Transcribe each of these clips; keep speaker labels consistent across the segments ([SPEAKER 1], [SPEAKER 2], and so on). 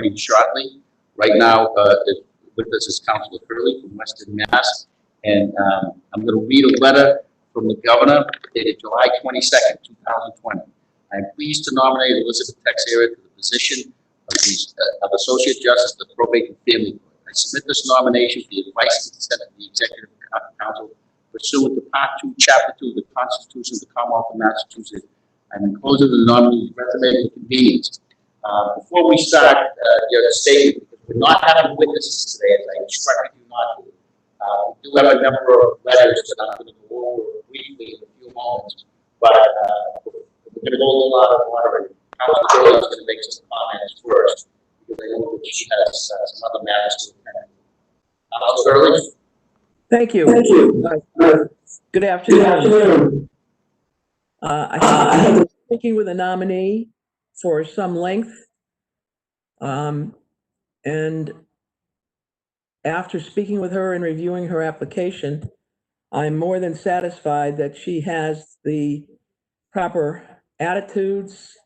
[SPEAKER 1] joining shortly. Right now, with us is Councillor Curley from Western Mass, and I'm going to read a letter from the governor dated July 22nd, 2020. I am pleased to nominate Elizabeth Teixeira to the position of Associate Justice of the Probate and Family Court. I submit this nomination for the advice and consent of the Executive Council pursuant to Part 2, Chapter 2 of the Constitution of the Commonwealth of Massachusetts. I'm enclosing the nominee's resume for convenience. Before we start your statement, because we're not having witnesses today, as I instructed you not to, we do have a number of letters that I'm going to go over briefly in a few moments, but we're going to go a little out of order, and Councilor Curley is going to make some comments first, because I know that she has some other matters to attend. Councilor Curley?
[SPEAKER 2] Thank you. Thank you. Good afternoon. I have been speaking with a nominee for some length, and after speaking with her and reviewing her application, I'm more than satisfied that she has the proper attitudes.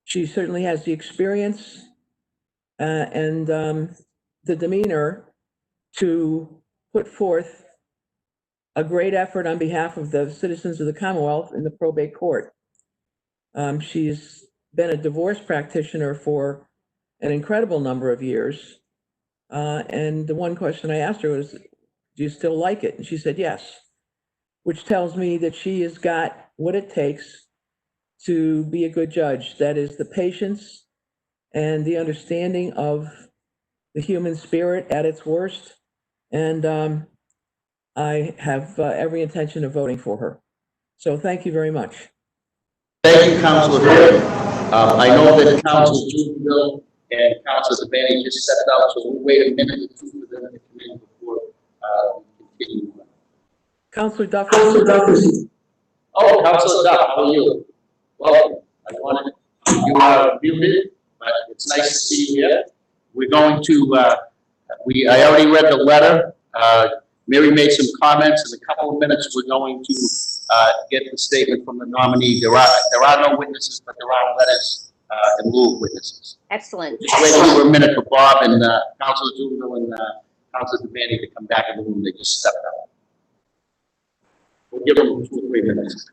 [SPEAKER 2] She certainly has the experience and the demeanor to put forth a great effort on behalf of the citizens of the Commonwealth in the probate court. She's been a divorce practitioner for an incredible number of years. And the one question I asked her was, do you still like it? And she said, yes, which tells me that she has got what it takes to be a good judge. That is the patience and the understanding of the human spirit at its worst. And I have every intention of voting for her. So thank you very much.
[SPEAKER 1] Thank you, Councilor Curley. I know that Councilor Jubinville and Councilor DeFrancisco just stepped out, so we'll wait a minute or two for them to come in before we continue.
[SPEAKER 2] Councilor Duff.
[SPEAKER 1] Oh, Councilor Duff, how are you? Welcome. You are muted, but it's nice to see you here. We're going to, I already read the letter. Mary made some comments. In a couple of minutes, we're going to get the statement from the nominee. There are no witnesses, but there are letters in lieu of witnesses.
[SPEAKER 3] Excellent.
[SPEAKER 1] Just waiting for a minute for Bob and Councilor Jubinville and Councilor DeFrancisco to come back in the room. They just stepped out. We'll give them 2 or 3 minutes.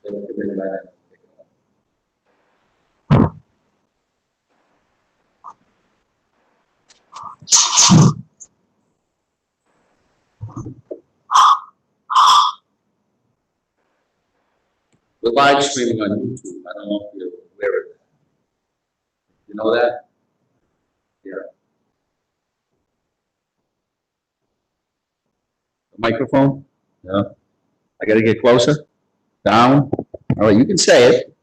[SPEAKER 1] We're live streaming on YouTube. I don't know if you're aware of that. You know that? Yeah. The microphone? Yeah. I got to get closer. Down. All right, you can say it.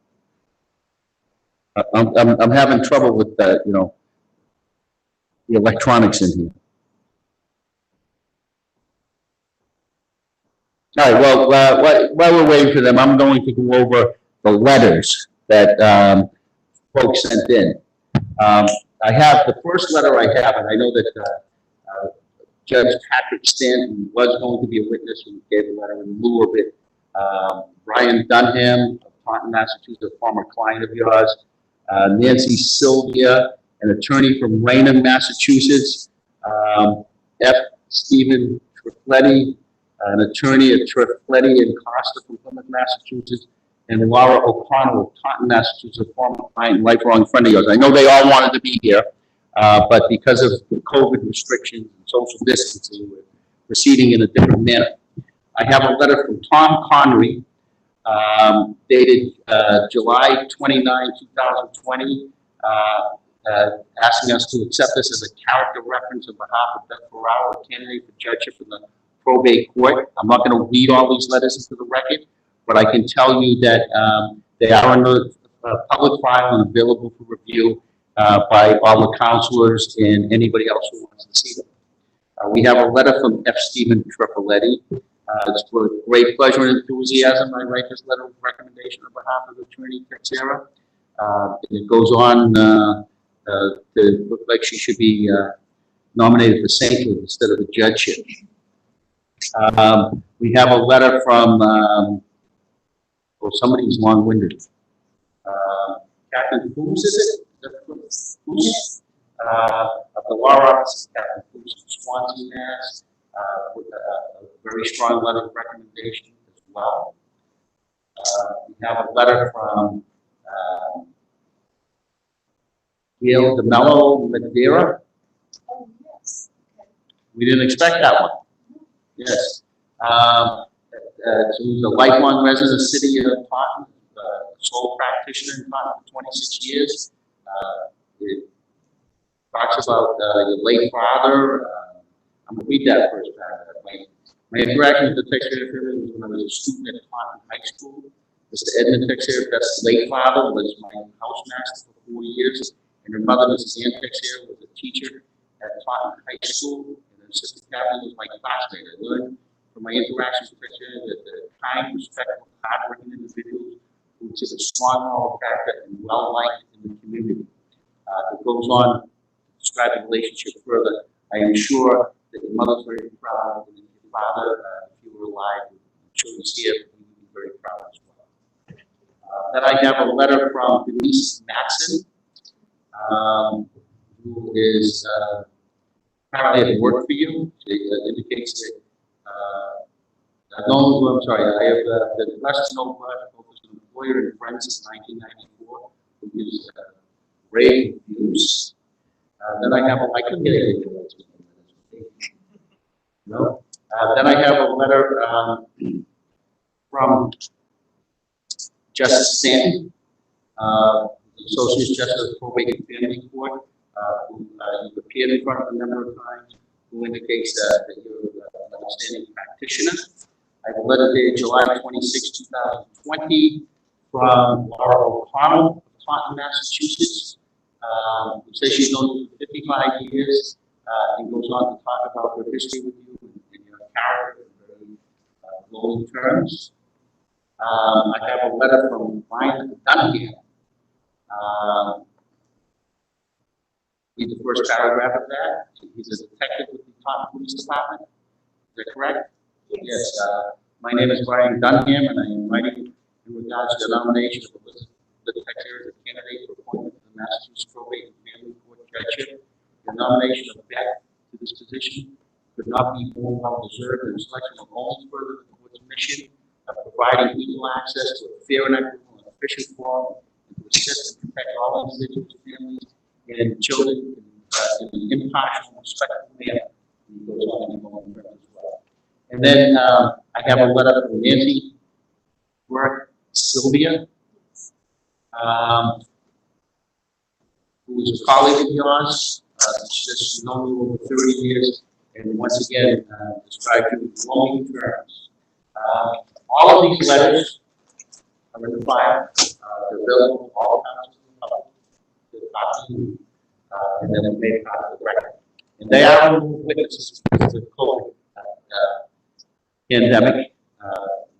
[SPEAKER 1] I'm having trouble with the electronics in here. All right, well, while we're waiting for them, I'm going to go over the letters that folks sent in. I have the first letter I have, and I know that Judge Patrick Stanton was going to be a witness when he gave the letter in lieu of it. Brian Dunham of Taunton, Massachusetts, a former client of yours. Nancy Sylvia, an attorney from Raynham, Massachusetts. F. Stephen Trifletti, an attorney at Trifletti and Costa from Plymouth, Massachusetts, and Laura O'Connell of Taunton, Massachusetts, a former client and lifelong friend of yours. I know they all wanted to be here, but because of COVID restrictions and social distancing, we're proceeding in a different manner. I have a letter from Tom Connery, dated July 29, 2020, asking us to accept this as a character reference on behalf of Beth Ferraro, a candidate for judgeship in the probate court. I'm not going to read all these letters into the record, but I can tell you that they are in the public file and available for review by all the councilors and anybody else who wants to see them. We have a letter from F. Stephen Trifletti. It's with great pleasure and enthusiasm I write this letter of recommendation on behalf of Attorney Teixeira. It goes on to look like she should be nominated for sainthood instead of a judgeship. We have a letter from, somebody's long-winded. Captain Who's is it? Who's? of the law office that includes Swansea, Mass, with a very strong letter of recommendation as well. We have a letter from Gail DeMello Madeira.
[SPEAKER 3] Oh, yes.
[SPEAKER 1] We didn't expect that one. Yes. So he's a lifelong resident of the city of Taunton, sole practitioner in Taunton for 26 years. It talks about your late father. I'm going to read that first paragraph. My interaction with the Teixeira family was when I was a student at Taunton High School. Mr. Edmund Teixeira, that's late father, was my housemaster for 4 years, and her mother, Mrs. Ann Teixeira, was a teacher at Taunton High School, and her sister Kathy was my classmate. I learned from my interactions with Teixeira that the kind, respectful, hardworking individuals who exhibit strong moral character and well-liked in the community. It goes on to describe the relationship further. I am sure that your mother's very proud, and your father, if you were alive, I'm sure he's here, he would be very proud as well. Then I have a letter from Denise Matson, who is apparently at work for you. She indicates that, I'm sorry, I have the blessed no blood focused on employer and friends since 1994, who gives rave reviews. Then I have, I couldn't get it. No. Then I have a letter from Justice Stanton, Associate Justice of the Probate and Family Court, who you've appeared in front of a number of times, who indicates that you're an outstanding practitioner. I have a letter dated July 26, 2020 from Laura O'Connell of Taunton, Massachusetts, who says she's known you for 55 years and goes on to talk about her history with you and your character in very glowing terms. I have a letter from Brian Duncan. Read the first paragraph of that. He's a detective with the Taunton Police Department. Is that correct? Yes. My name is Brian Dunham, and I am writing in regards to the nomination of Elizabeth Teixeira as a candidate for appointment to the Massachusetts Probate and Family Court Judgeship. The nomination of Beth to this position could not be more well deserved, and selection will only further the court's mission of providing equal access to a fair and equitable and efficient forum, and to assist and protect all individuals, families, and children in an impartial and respectful manner. And he goes on in more as well. And then I have a letter from Nancy Burke Sylvia, who is a colleague of yours. She says she's known you over 30 years, and once again described you in glowing terms. All of these letters are in the file. They're available to all councils in the public. They're copied, and then they're made part of the record. And they are witnesses because of the COVID pandemic.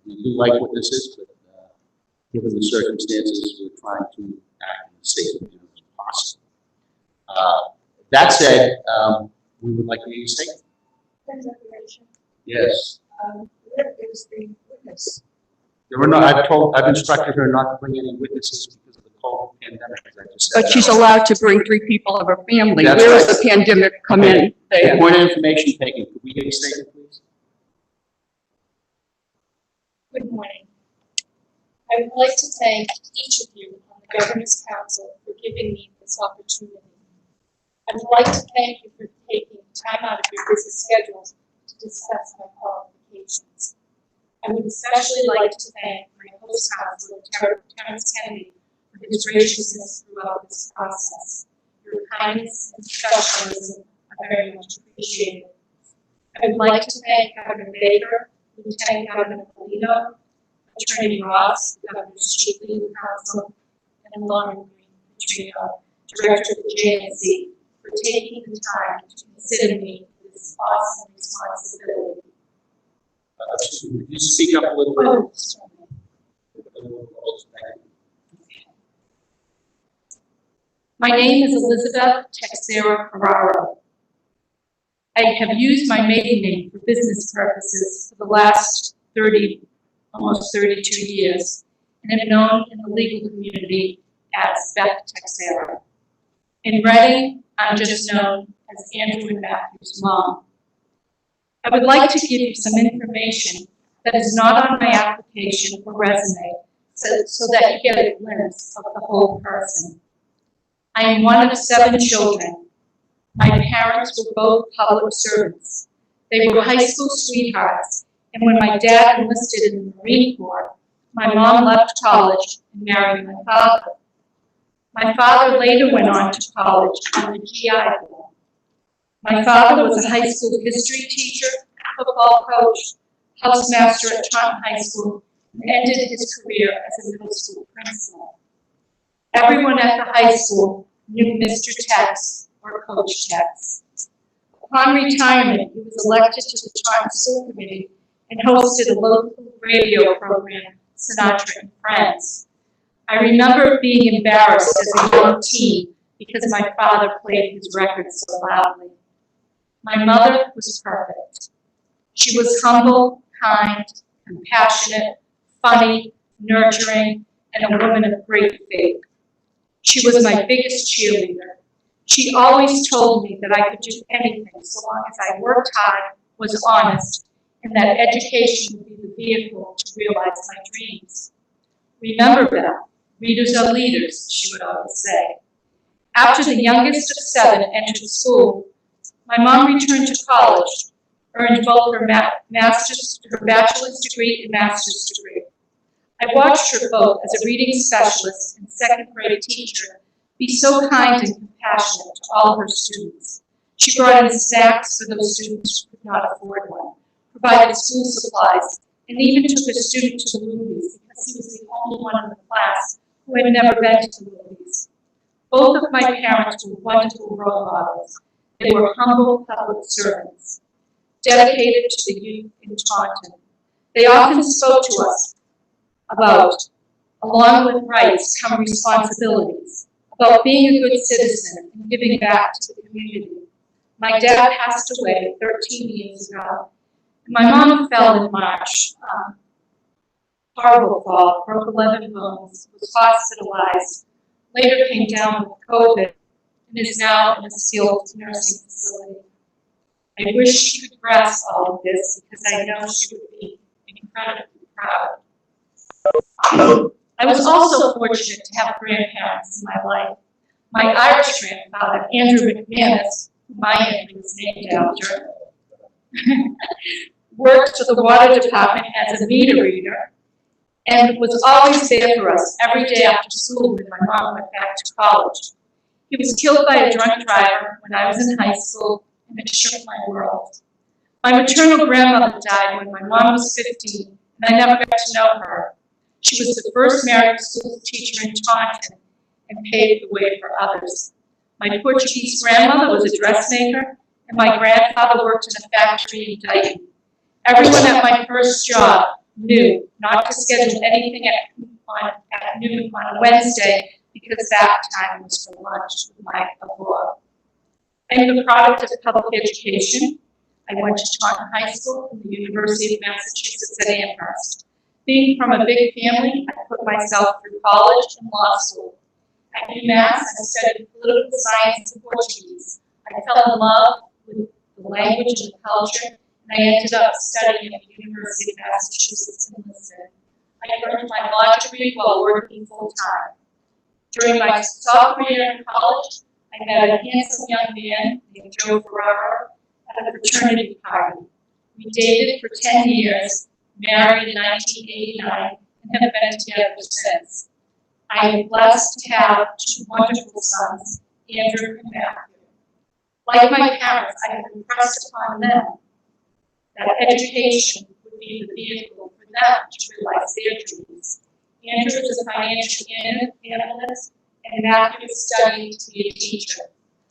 [SPEAKER 1] We do like witnesses, but given the circumstances, we're trying to act in as safe manner as possible. That said, we would like to hear you say. Yes.
[SPEAKER 3] Where is the witness?
[SPEAKER 1] There were no. I've instructed her not to bring any witnesses because of the COVID pandemic, as I just said.
[SPEAKER 4] But she's allowed to bring 3 people of her family.
[SPEAKER 1] That's
[SPEAKER 4] Where
[SPEAKER 1] right.
[SPEAKER 4] does the pandemic come in there?
[SPEAKER 1] Point of information taken. Could we get a statement, please?
[SPEAKER 3] Good morning. I would like to thank each of you on the Governor's Council for giving me this opportunity. I would like to thank you for taking time out of your busy schedules to discuss my qualifications. I would especially like to thank my host councilor, Terrence Kennedy, for his graciousness throughout this process. Your kindness and professionalism are very much appreciated. I would like to thank Governor Baker, Lieutenant Governor Polito, Attorney Ross, the Governor's Chief Legal Counsel, and Lauren Green Petrino, Director of the JNC, for taking the time to consider me for this awesome responsibility.
[SPEAKER 1] Could you speak up a little bit?
[SPEAKER 3] Oh, sorry. My name is Elizabeth Teixeira Ferraro. I have used my maiden name for business purposes for the last almost 32 years, and am known in the legal community as Beth Teixeira. In Reading, I'm just known as Andrew and Matthew's mom. I would like to give you some information that is not on my application or resume so that you get a glimpse of the whole person. I am one of 7 children. My parents were both public servants. They were high school sweethearts, and when my dad enlisted in the Marine Corps, my mom left college and married my father. My father later went on to college on the GI Bill. My father was a high school history teacher, football coach, housemaster at Taunton High School, and ended his career as a middle school principal. Everyone at the high school knew Mr. Tex or Coach Tex. Upon retirement, he was elected to the Taunton School Committee and hosted a local radio program, Sinatra and Friends. I remember being embarrassed as a young teen because my father played his records so loudly. My mother was perfect. She was humble, kind, compassionate, funny, nurturing, and a woman of great faith. She was my biggest cheerleader. She always told me that I could do anything so long as I worked hard, was honest, and that education would be the vehicle to realize my dreams. Remember, Beth, readers are leaders, she would always say. After the youngest of 7 entered school, my mom returned to college, earned both her bachelor's degree and master's degree. I watched her both as a reading specialist and 2nd grade teacher be so kind and compassionate to all her students. She brought in snacks for those students who could not afford one, provided school supplies, and even took a student to the movies because he was the only one in the class who had never been to the movies. Both of my parents were wonderful role models. They were humble public servants, dedicated to the youth in Taunton. They often spoke to us about, along with rights come responsibilities, about being a good citizen and giving back to the community. My dad passed away 13 years ago, and my mom fell in March. Horrible fall, broke 11 bones, was hospitalized, later came down with COVID, and is now in a skilled nursing facility. I wish she could grasp all of this because I know she would be incredibly proud. I was also fortunate to have grandparents in my life. My Irish grandfather, Andrew McManus, who my family was named after, worked for the water department as a meter reader and was always there for us every day after school when my mom went back to college. He was killed by a drunk driver when I was in high school, and it shook my world. My maternal grandmother died when my mom was 15, and I never got to know her. She was the first married school teacher in Taunton and paved the way for others. My Portuguese grandmother was a dressmaker, and my grandfather worked in a factory in Dayton. Everyone at my first job knew not to schedule anything at noon on a Wednesday because that time was for lunch with my abuela. I'm the product of public education. I went to Taunton High School and the University of Massachusetts at Amherst. Being from a big family, I put myself through college and law school. At UMass, I studied political science and Portuguese. I fell in love with the language and the culture, and I ended up studying at the University of Massachusetts in Worcester. I earned my law degree while working full-time. During my sophomore year in college, I met a handsome young man named Joe Ferraro at a fraternity party. We dated for 10 years, married in 1989, and have been together since. I am blessed to have 2 wonderful sons, Andrew and Matthew. Like my parents, I have impressed upon them that education would be the vehicle for them to realize their dreams. Andrew is a financial analyst, and Matthew is studying to be a teacher.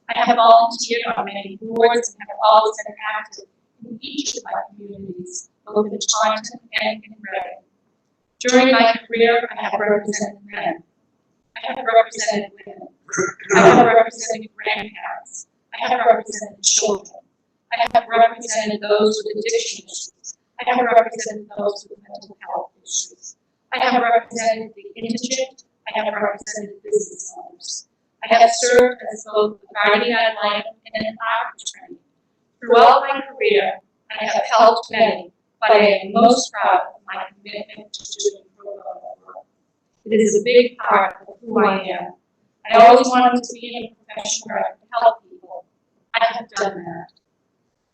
[SPEAKER 3] I have volunteered on many boards and have always been active in each of my communities, both in Taunton and in Reading. During my career, I have represented men. I have represented women. I have represented grandparents. I have represented children. I have represented those with addiction issues. I have represented those with mental health issues. I have represented the indigent. I have represented business owners. I have served as both a guardian ad litem and an attorney. Throughout my career, I have helped many, but I am most proud of my commitment to doing pro bono work. It is a big part of who I am. I always wanted to be in a profession where I could help people. I have done that.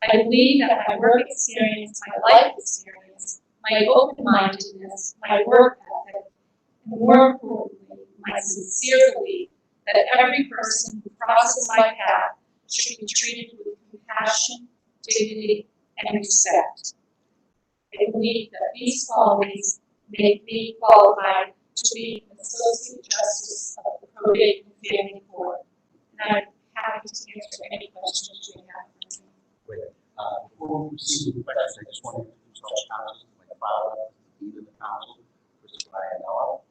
[SPEAKER 3] I believe that my work experience, my life experience, my open-mindedness, my work ethic, and more importantly, my sincere belief that every person who crosses my path should be treated with compassion, dignity, and respect. I believe that these qualities make me qualified to be an Associate Justice of the Probate and Family Court. And I'm happy to answer any questions you have for me.
[SPEAKER 1] Great. Before we proceed with questions, I just want to introduce our council, my father, the leader of the council, Mr. Brian Noah.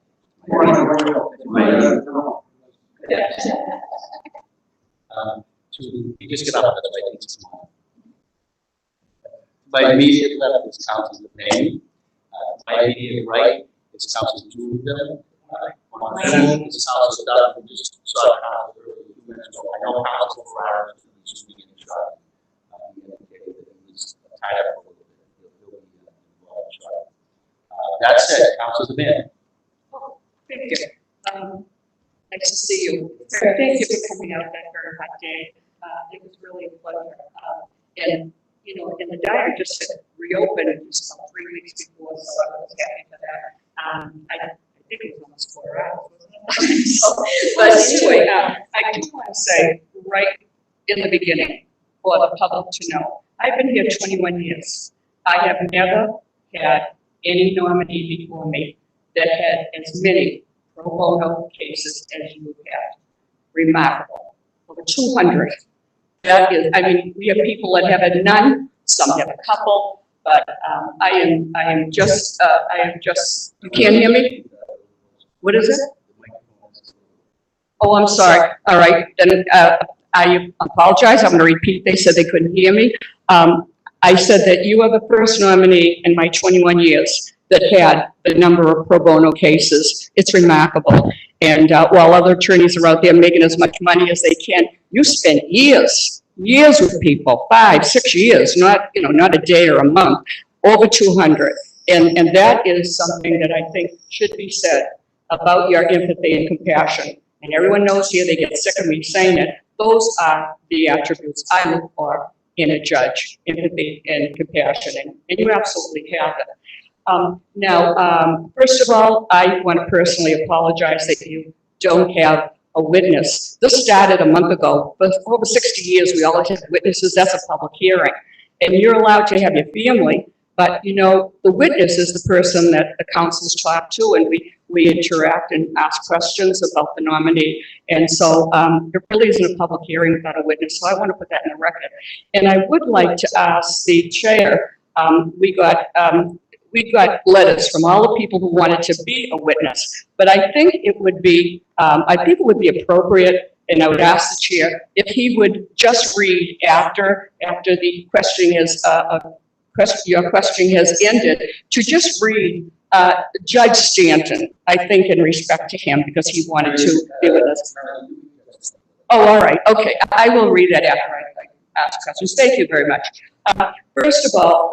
[SPEAKER 1] You just get up, that's why I think it's small. My immediate left is Councilor Payne. My immediate right is Councilor Julia. On the is Councilor Doug, who just saw Councilor earlier 2 minutes ago. I know Councilor Ferrara is just being tried. He indicated that he was tied up a little bit. He'll be involved shortly. That said, Councilor Demand.
[SPEAKER 4] Oh, thank you. Nice to see you. Thank you for coming out that very hot day. It was really a pleasure. And you know, and the diary just reopened just about 3 weeks before, so I was happy for that. I think it was almost 4 hours, wasn't it? So, but anyway, I do want to say right in the beginning for the public to know, I've been here 21 years. I have never had any nominee before me that had as many pro bono cases as you have. Remarkable. Over 200. That is, I mean, we have people that have had none, some have a couple, but I am just, you can't hear me? What is it? Oh, I'm sorry. All right, then I apologize. I'm going to repeat. They said they couldn't hear me. I said that you are the first nominee in my 21 years that had the number of pro bono cases. It's remarkable. And while other attorneys are out there making as much money as they can, you spend years with people, 5, 6 years, not a day or a month, over 200. And that is something that I think should be said about your empathy and compassion. And everyone knows here, they get sick of me saying it. Those are the attributes I look for in a judge, empathy and compassion, and you absolutely have it. Now, first of all, I want to personally apologize that you don't have a witness. This started a month ago, but for over 60 years, we always have witnesses. That's a public hearing. And you're allowed to have your family, but you know, the witness is the person that the councils talk to, and we interact and ask questions about the nominee. And so it really isn't a public hearing without a witness, so I want to put that in the record. And I would like to ask the chair, we got letters from all the people who wanted to be a witness, but I think it would be, appropriate, and I would ask the chair if he would just read after the questioning is, your questioning has ended, to just read Judge Stanton, I think in respect to him, because he wanted to be with us. Oh, all right, okay, I will read that after I ask questions. Thank you very much. First of all,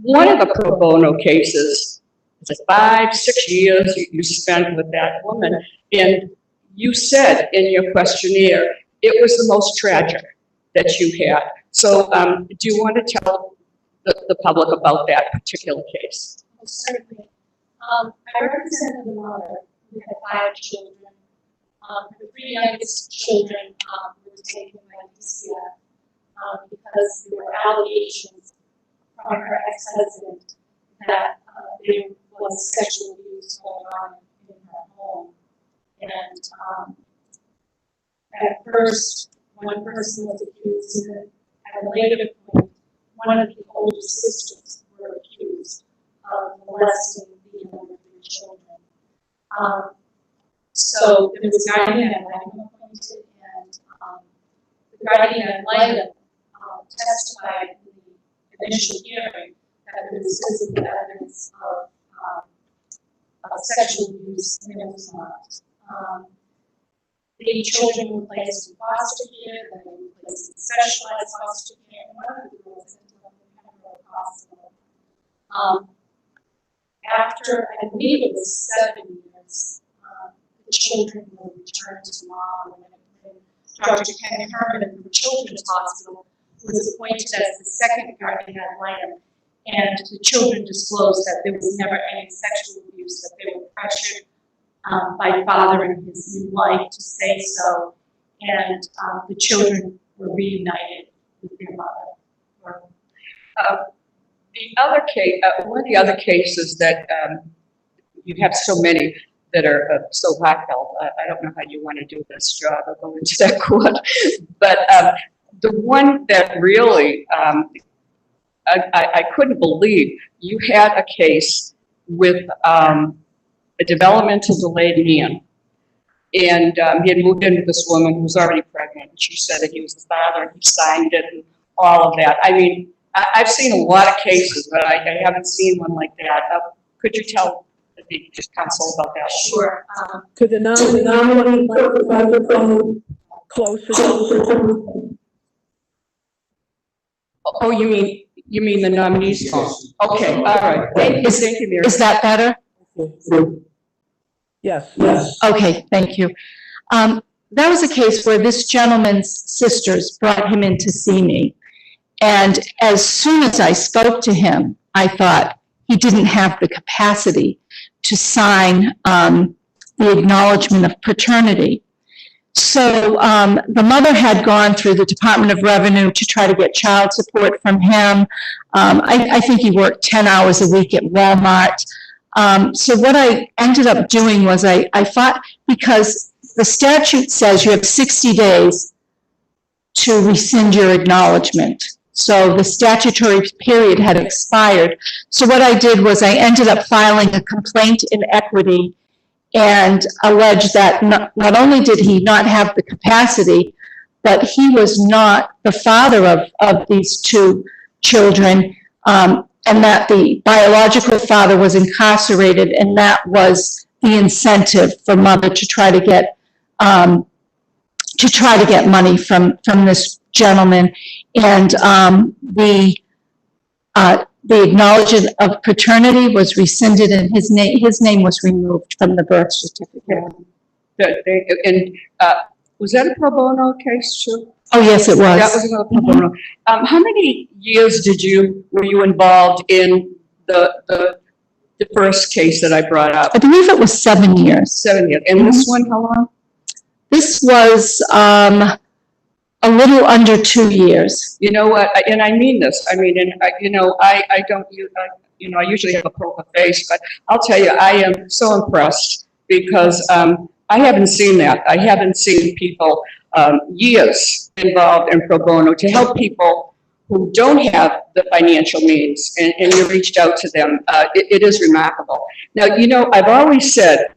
[SPEAKER 4] one of the pro bono cases, it's like 5, 6 years you spent with that woman, and you said in your questionnaire it was the most tragic that you had. So do you want to tell the public about that particular case?
[SPEAKER 3] Well, certainly. I represented the mother who had 5 children. The 3 youngest children were taken by DCF because there were allegations from her ex-husband that there was sexual abuse going on in her home. And at first, one person was accused, and at a later point, one of the older sisters were accused of molesting the younger 3 children. So there was a guardian ad litem appointed, and the guardian ad litem testified in the initial hearing that there was physical evidence of sexual abuse, and it was not. The children were placed in foster care, they were placed in specialized foster care, and one of the girls ended up in Pembroke Hospital. After, I believe it was 7 years, the children were returned to mom, and Dr. Kelleher from Children's Hospital was appointed as the second guardian ad litem, and the children disclosed that there was never any sexual abuse, that they were pressured by father and his new wife to say so, and the children were reunited with their mother.
[SPEAKER 4] The other case, one of the other cases that you have so many that are so heartfelt. I don't know how you want to do this job or go into that court, but the one that really I couldn't believe, you had a case with a developmental delayed man, and he had moved in with this woman who was already pregnant. She said that he was the father, and he signed it, and all of that. I mean, I've seen a lot of cases, but I haven't seen one like that. Could you tell the council about that?
[SPEAKER 3] Sure.
[SPEAKER 2] Could the nominee put the microphone closer?
[SPEAKER 4] Oh, you mean the nominees? Okay, all right. Thank you, Mary.
[SPEAKER 5] Is that better?
[SPEAKER 2] Yes.
[SPEAKER 5] Okay, thank you. That was a case where this gentleman's sisters brought him in to see me. And as soon as I spoke to him, I thought he didn't have the capacity to sign the acknowledgement of paternity. So the mother had gone through the Department of Revenue to try to get child support from him. I think he worked 10 hours a week at Walmart. So what I ended up doing was I fought, because the statute says you have 60 days to rescind your acknowledgement. So the statutory period had expired. So what I did was I ended up filing a complaint in equity and alleged that not only did he not have the capacity, but he was not the father of these two children, and that the biological father was incarcerated, and that was the incentive for mother to try to get money from this gentleman. And the acknowledgement of paternity was rescinded, and his name was removed from the birth certificate.
[SPEAKER 4] And was that a pro bono case too?
[SPEAKER 5] Oh, yes, it was.
[SPEAKER 4] That was another pro bono. How many years were you involved in the first case that I brought up?
[SPEAKER 5] I believe it was 7 years.
[SPEAKER 4] 7 years. And this one, how long?
[SPEAKER 5] This was a little under 2 years.
[SPEAKER 4] You know what, and I mean this, I mean, and I don't, I usually have a poker face, but I'll tell you, I am so impressed, because I haven't seen that. I haven't seen people years involved in pro bono to help people who don't have the financial means, and you reached out to them. It is remarkable. Now, I've always said,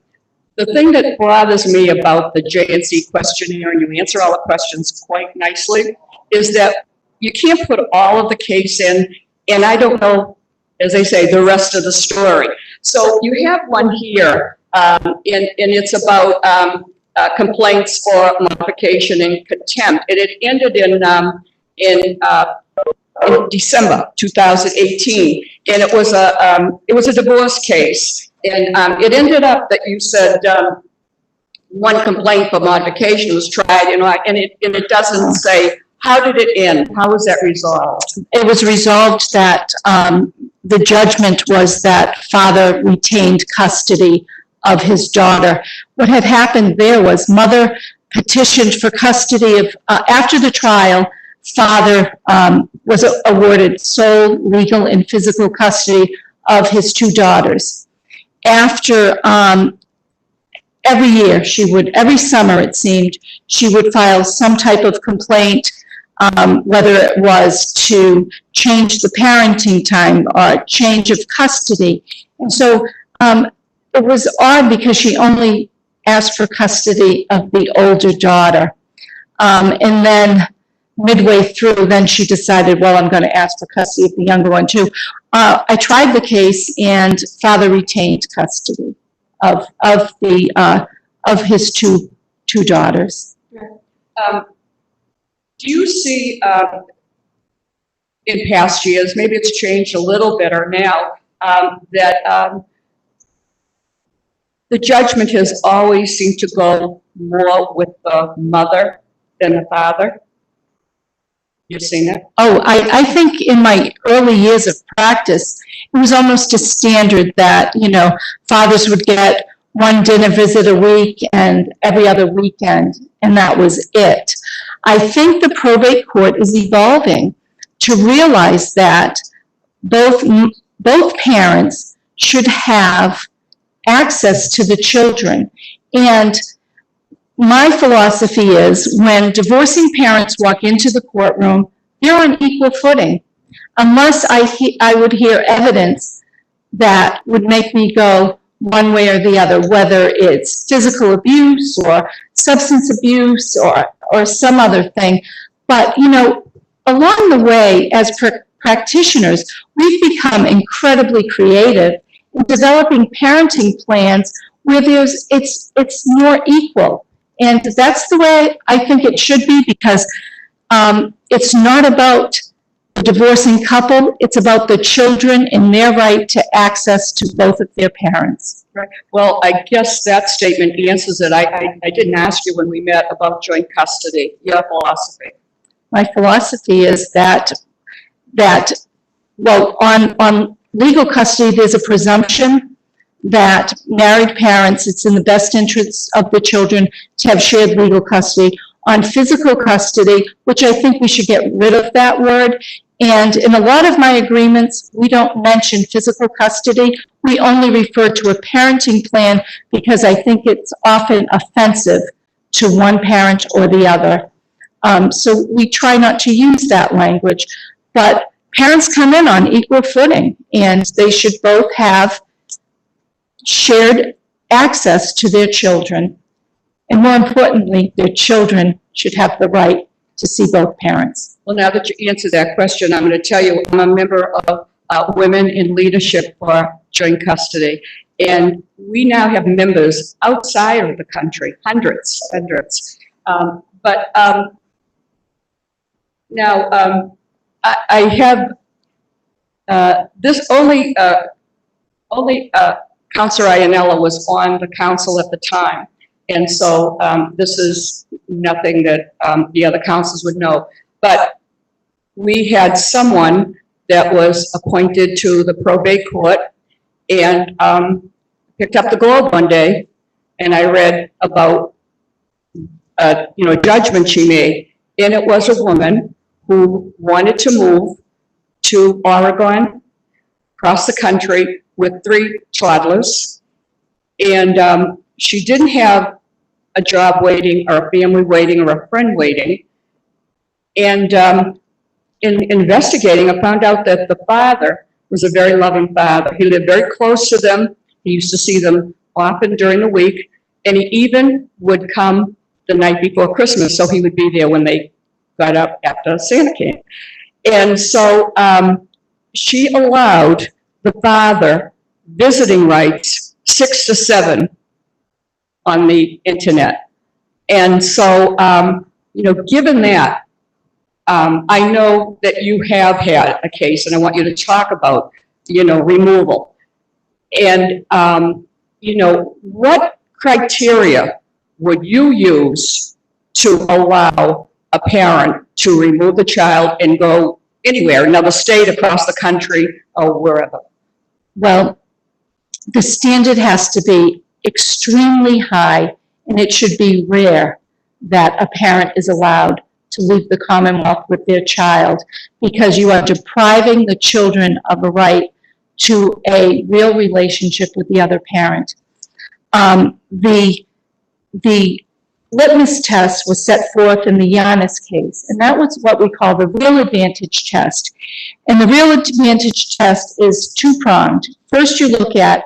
[SPEAKER 4] the thing that bothers me about the J&C questionnaire, and you answer all the questions quite nicely, is that you can't put all of the case in, and I don't know, as they say, the rest of the story. So you have one here, and it's about complaints for modification and contempt, and it ended in December 2018, and it was a divorce case. And it ended up that you said one complaint for modification was tried, and it doesn't say, how did it end? How was that resolved?
[SPEAKER 5] It was resolved that the judgment was that father retained custody of his daughter. What had happened there was mother petitioned for custody of, after the trial, father was awarded sole legal and physical custody of his two daughters. After every year, every summer it seemed, she would file some type of complaint, whether it was to change the parenting time or change of custody. And so it was odd, because she only asked for custody of the older daughter. And then midway through, then she decided, well, I'm going to ask for custody of the younger one too. I tried the case, and father retained custody of his two 2 daughters.
[SPEAKER 4] Do you see, in past years, maybe it's changed a little bit or now, that the judgment has always seemed to go more with the mother than the father? You've seen that?
[SPEAKER 5] Oh, I think in my early years of practice, it was almost a standard that, you know, fathers would get 1 dinner visit a week and every other weekend, and that was it. I think the probate court is evolving to realize that both parents should have access to the children. And my philosophy is when divorcing parents walk into the courtroom, they're on equal footing. Unless I would hear evidence that would make me go one way or the other, whether it's physical abuse or substance abuse or some other thing. But, you know, along the way, as practitioners, we've become incredibly creative in developing parenting plans where it's more equal. And that's the way I think it should be, because it's not about the divorcing couple, it's about the children and their right to access to both of their parents.
[SPEAKER 4] Right. Well, I guess that statement answers it. I didn't ask you when we met about joint custody, your philosophy.
[SPEAKER 5] My philosophy is that well, on legal custody, there's a presumption that married parents, it's in the best interests of the children to have shared legal custody. On physical custody, which I think we should get rid of that word, and in a lot of my agreements, we don't mention physical custody. We only refer to a parenting plan because I think it's often offensive to one parent or the other. So we try not to use that language, but parents come in on equal footing, and they should both have shared access to their children. And more importantly, their children should have the right to see both parents.
[SPEAKER 4] Well, now that you answered that question, I'm going to tell you, I'm a member of Women in Leadership for Joint Custody. And we now have members outside of the country, hundreds. Now, I have this only Councillor Iannella was on the council at the time. And so this is nothing that the other councils would know. But we had someone that was appointed to the probate court and picked up the Globe one day, and I read about a judgment she made. And it was a woman who wanted to move to Oregon, across the country, with 3 toddlers. And she didn't have a job waiting or a family waiting or a friend waiting. And in investigating, I found out that the father was a very loving father. He lived very close to them. He used to see them often during the week. And he even would come the night before Christmas, so he would be there when they got up after Santa came. And so she allowed the father visiting rights 6 to 7 on the internet. And so, given that, I know that you have had a case, and I want you to talk about, removal. And, what criteria would you use to allow a parent to remove the child and go anywhere, another state, across the country, or wherever?
[SPEAKER 5] Well, the standard has to be extremely high, and it should be rare that a parent is allowed to leave the Commonwealth with their child, because you are depriving the children of a right to a real relationship with the other parent. The litmus test was set forth in the Giannis case, and that was what we call the real advantage test. And the real advantage test is 2-pronged. First, you look at,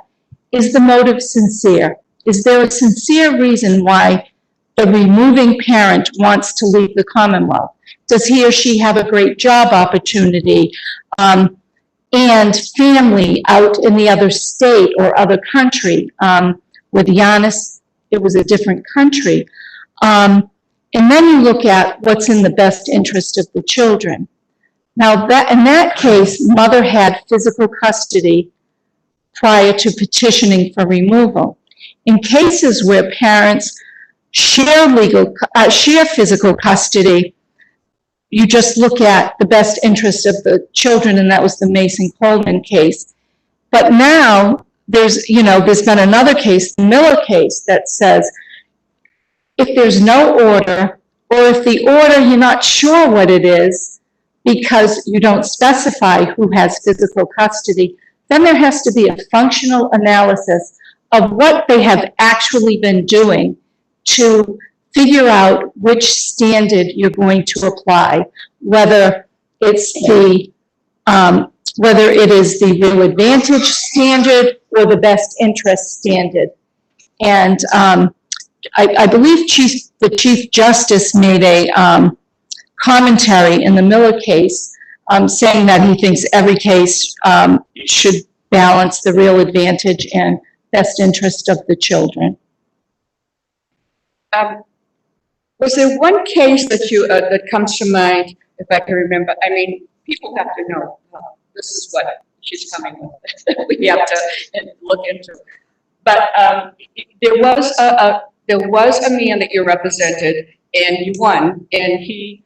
[SPEAKER 5] is the motive sincere? Is there a sincere reason why the removing parent wants to leave the Commonwealth? Does he or she have a great job opportunity and family out in the other state or other country? With Giannis, it was a different country. And then you look at what's in the best interest of the children. Now, in that case, mother had physical custody prior to petitioning for removal. In cases where parents share physical custody, you just look at the best interest of the children, and that was the Mason-Coleman case. But now there's been another case, the Miller case, that says if there's no order, or if the order, you're not sure what it is because you don't specify who has physical custody, then there has to be a functional analysis of what they have actually been doing to figure out which standard you're going to apply, whether it's whether it is the real advantage standard or the best interest standard. And I believe the Chief Justice made a commentary in the Miller case saying that he thinks every case should balance the real advantage and best interest of the children.
[SPEAKER 4] Was there one case that that comes to mind, if I can remember? I mean, people have to know this is what she's coming with. We have to look into. But there was a man that you represented, and you won, and he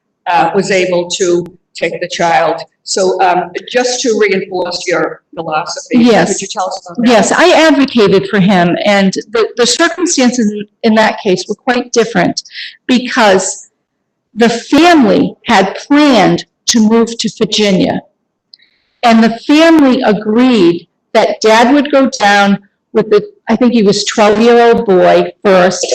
[SPEAKER 4] was able to take the child. So just to reinforce your philosophy,
[SPEAKER 5] yes.
[SPEAKER 4] Could you tell us about that?
[SPEAKER 5] Yes, I advocated for him, and the circumstances in that case were quite different because the family had planned to move to Virginia, and the family agreed that Dad would go down with I think he was 12-year-old boy first.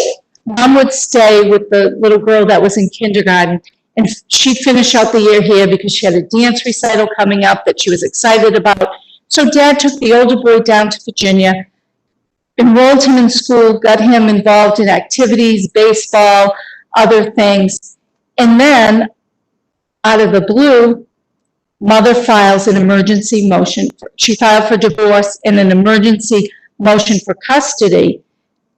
[SPEAKER 5] Mom would stay with the little girl that was in kindergarten, and she'd finish out the year here because she had a dance recital coming up that she was excited about. So Dad took the older boy down to Virginia, enrolled him in school, got him involved in activities, baseball, other things. And then, out of the blue, Mother files an emergency motion. She filed for divorce and an emergency motion for custody,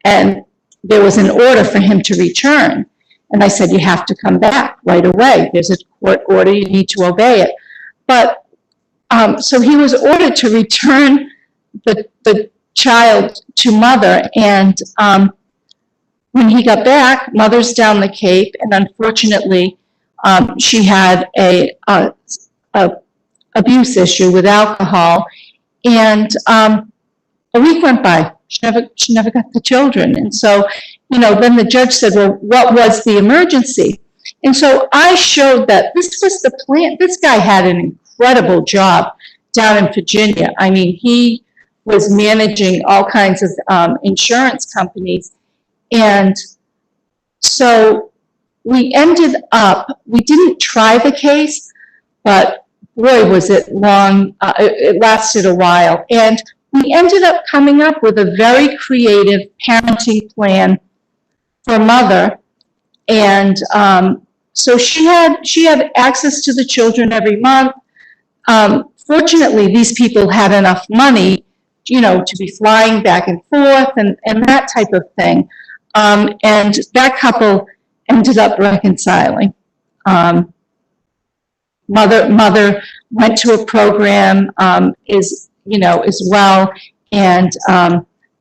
[SPEAKER 5] and there was an order for him to return. And I said, you have to come back right away. There's a court order, you need to obey it. But, so he was ordered to return the child to Mother, and when he got back, Mother's down the Cape, and unfortunately, she had a abuse issue with alcohol, and a week went by. She never got the children. And so, then the judge said, well, what was the emergency? And so I showed that this was the plan. This guy had an incredible job down in Virginia. I mean, he was managing all kinds of insurance companies. And so we didn't try the case, but boy, was it long. It lasted a while. And we ended up coming up with a very creative parenting plan for Mother, and so she had access to the children every month. Fortunately, these people had enough money, to be flying back and forth and that type of thing. And that couple ended up reconciling. Mother went to a program, as well, and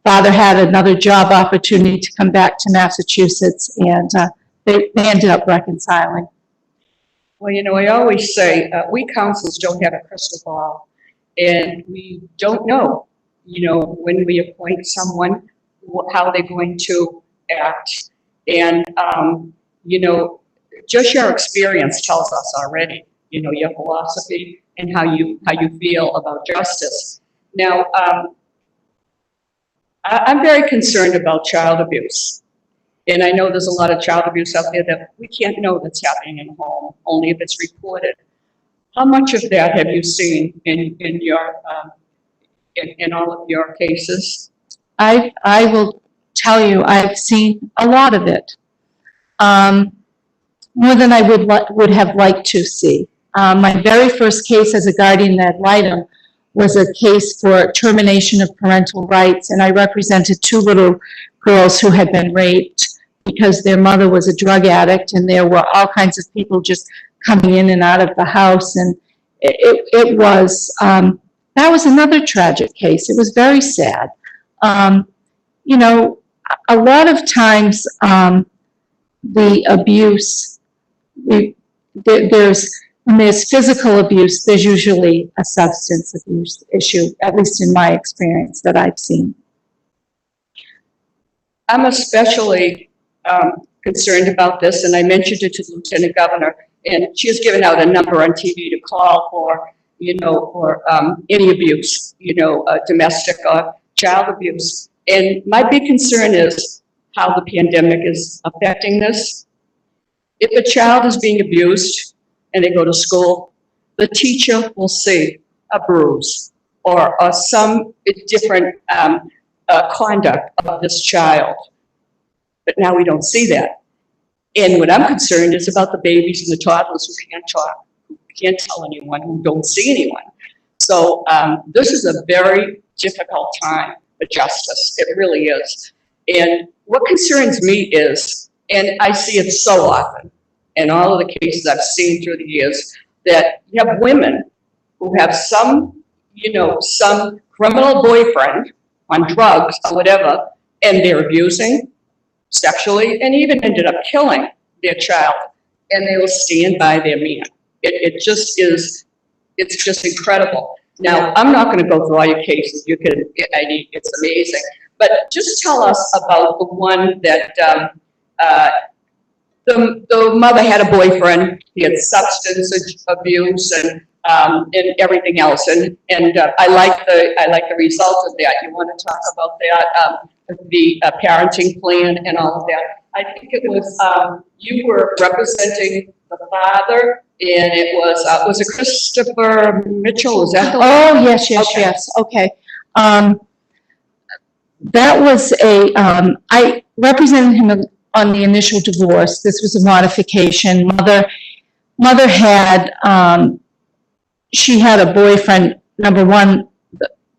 [SPEAKER 5] Father had another job opportunity to come back to Massachusetts, and they ended up reconciling.
[SPEAKER 4] Well, I always say we councils don't have a crystal ball, and we don't know, when we appoint someone, how they're going to act. And, just your experience tells us already, your philosophy and how you feel about justice. Now, I'm very concerned about child abuse. And I know there's a lot of child abuse out there that we can't know that's happening in the home, only if it's reported. How much of that have you seen in your, in all of your cases?
[SPEAKER 5] I will tell you, I've seen a lot of it. More than I would have liked to see. My very first case as a guardian ad litem was a case for termination of parental rights, and I represented two little girls who had been raped because their mother was a drug addict, and there were all kinds of people just coming in and out of the house, and it was, that was another tragic case. It was very sad. You know, a lot of times, the abuse, when there's physical abuse, there's usually a substance abuse issue, at least in my experience that I've seen.
[SPEAKER 4] I'm especially concerned about this, and I mentioned it to the Lieutenant Governor, and she has given out a number on TV to call for, you know, for any abuse, you know, domestic or child abuse. And my big concern is how the pandemic is affecting this. If a child is being abused and they go to school, the teacher will see a bruise or some different conduct of this child. But now we don't see that. And what I'm concerned is about the babies and the toddlers who can't talk, who can't tell anyone, who don't see anyone. So this is a very difficult time for justice. It really is. And what concerns me is, and I see it so often in all of the cases I've seen through the years, that you have women who have some, you know, some criminal boyfriend on drugs or whatever, and they're abusing sexually and even ended up killing their child, and they will stand by their man. It just is, it's just incredible. Now, I'm not going to go through all your cases. You can, it's amazing. But just tell us about the one that the mother had a boyfriend. He had substance abuse and everything else. And I like the result of that. You want to talk about that, the parenting plan and all of that. I think it was you were representing the father, and it was it Christopher Mitchell? Was that the one?
[SPEAKER 5] Oh, yes, yes,
[SPEAKER 4] Okay.
[SPEAKER 5] yes, okay. That was I represented him on the initial divorce. This was a modification. Mother had, she had a boyfriend. Number one,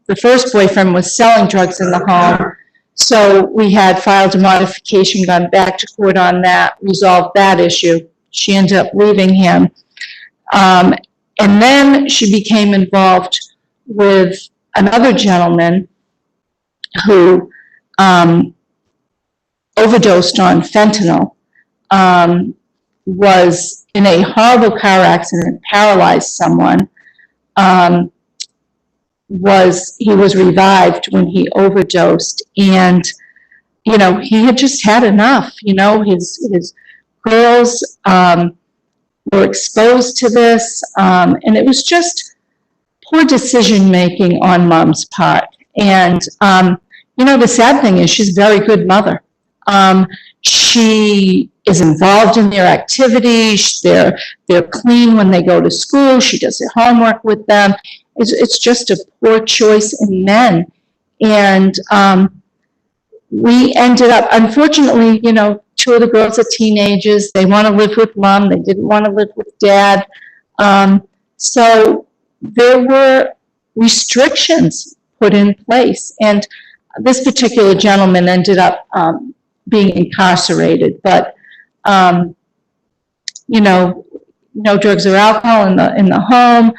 [SPEAKER 5] the first boyfriend was selling drugs in the home. So we had filed a modification, gone back to court on that, resolved that issue. She ended up leaving him. And then she became involved with another gentleman who overdosed on fentanyl, was in a horrible car accident, paralyzed someone. He was revived when he overdosed, and you know, he had just had enough. You know, his girls were exposed to this, and it was just poor decision making on Mom's part. And you know, the sad thing is she's a very good mother. She is involved in their activities. They're clean when they go to school. She does their homework with them. It's just a poor choice in men. And we ended up, unfortunately, you know, two of the girls are teenagers. They want to live with Mom. They didn't want to live with Dad. So there were restrictions put in place. And this particular gentleman ended up being incarcerated, but you know, no drugs or alcohol in the home,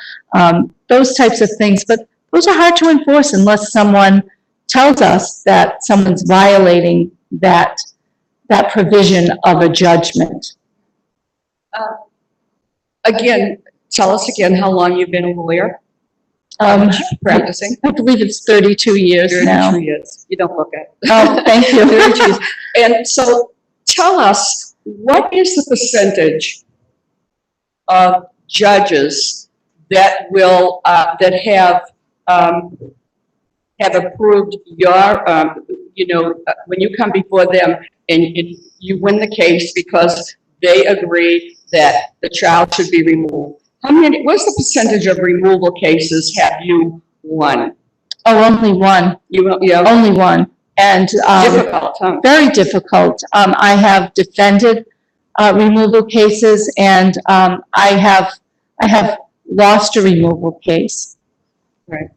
[SPEAKER 5] those types of things. But those are hard to enforce unless someone tells us that someone's violating that provision of a judgment.
[SPEAKER 4] Again, tell us again how long you've been a lawyer. Practicing.
[SPEAKER 5] I believe it's 32 years now.
[SPEAKER 4] 32 years. You don't look it.
[SPEAKER 5] Oh, thank you.
[SPEAKER 4] 32 years. And so tell us, what is the percentage of judges that will, that have approved your, you know, when you come before them and you win the case because they agree that the child should be removed? How many, what's the percentage of removal cases have you won?
[SPEAKER 5] Oh, only one.
[SPEAKER 4] Yeah.
[SPEAKER 5] Only one. And
[SPEAKER 4] Difficult, huh?
[SPEAKER 5] very difficult. I have defended removal cases, and I have lost a removal case.
[SPEAKER 4] Right.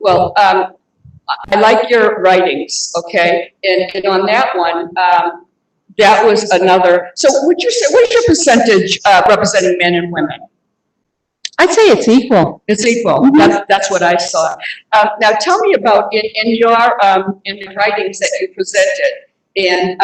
[SPEAKER 4] Well, I like your writings, okay? And on that one, that was another, so would you say, what's your percentage representing men and women?
[SPEAKER 5] I'd say it's equal.
[SPEAKER 4] It's equal.
[SPEAKER 5] Mhm.
[SPEAKER 4] That's what I saw. Now tell me about in the writings that you presented, and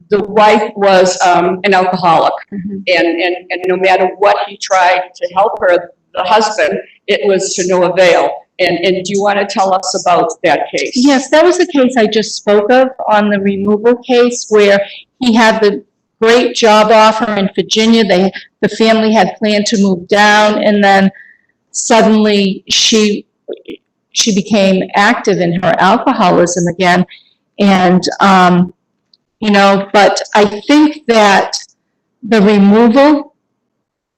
[SPEAKER 4] the wife was an alcoholic,
[SPEAKER 5] Mhm.
[SPEAKER 4] and no matter what he tried to help her, the husband, it was to no avail. And do you want to tell us about that case?
[SPEAKER 5] Yes, that was the case I just spoke of on the removal case where he had the great job offer in Virginia. The family had planned to move down, and then suddenly she became active in her alcoholism again. And, but I think that the removal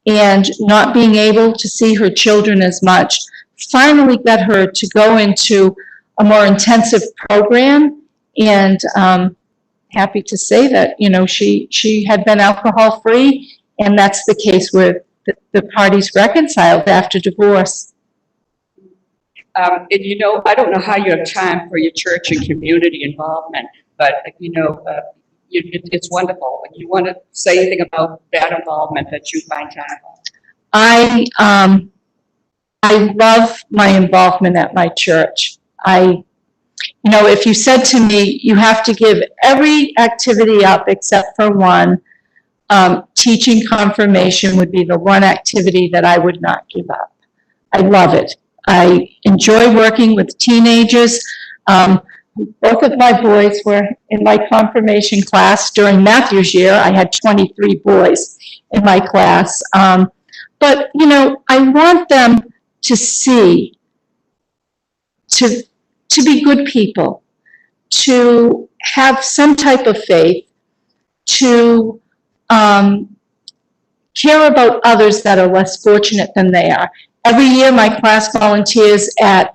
[SPEAKER 5] and not being able to see her children as much finally got her to go into a more intensive program. And happy to say that, she had been alcohol free, and that's the case where the parties reconciled after divorce.
[SPEAKER 4] And I don't know how you have time for your church and community involvement, but it's wonderful. You want to say anything about that involvement that you find time?
[SPEAKER 5] I love my involvement at my church. If you said to me, you have to give every activity up except for one, teaching confirmation would be the one activity that I would not give up. I love it. I enjoy working with teenagers. Both of my boys were in my confirmation class. During Matthew's year, I had 23 boys in my class. But, I want them to see, to be good people, to have some type of faith, to care about others that are less fortunate than they are. Every year, my class volunteers at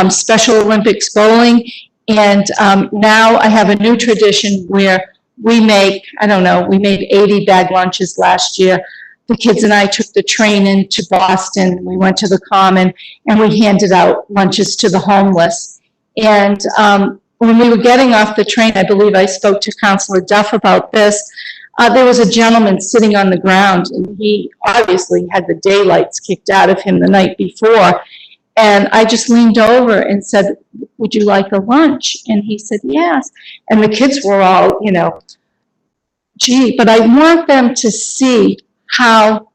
[SPEAKER 5] Special Olympics bowling, and now I have a new tradition where we make, we made 80 bag lunches last year. The kids and I took the train into Boston. We went to the Common, and we handed out lunches to the homeless. And when we were getting off the train, I believe I spoke to Councillor Duff about this. There was a gentleman sitting on the ground, and he obviously had the daylights kicked out of him the night before. And I just leaned over and said, "Would you like a lunch?" And he said, "Yes." And the kids were all, gee, but I want them to see how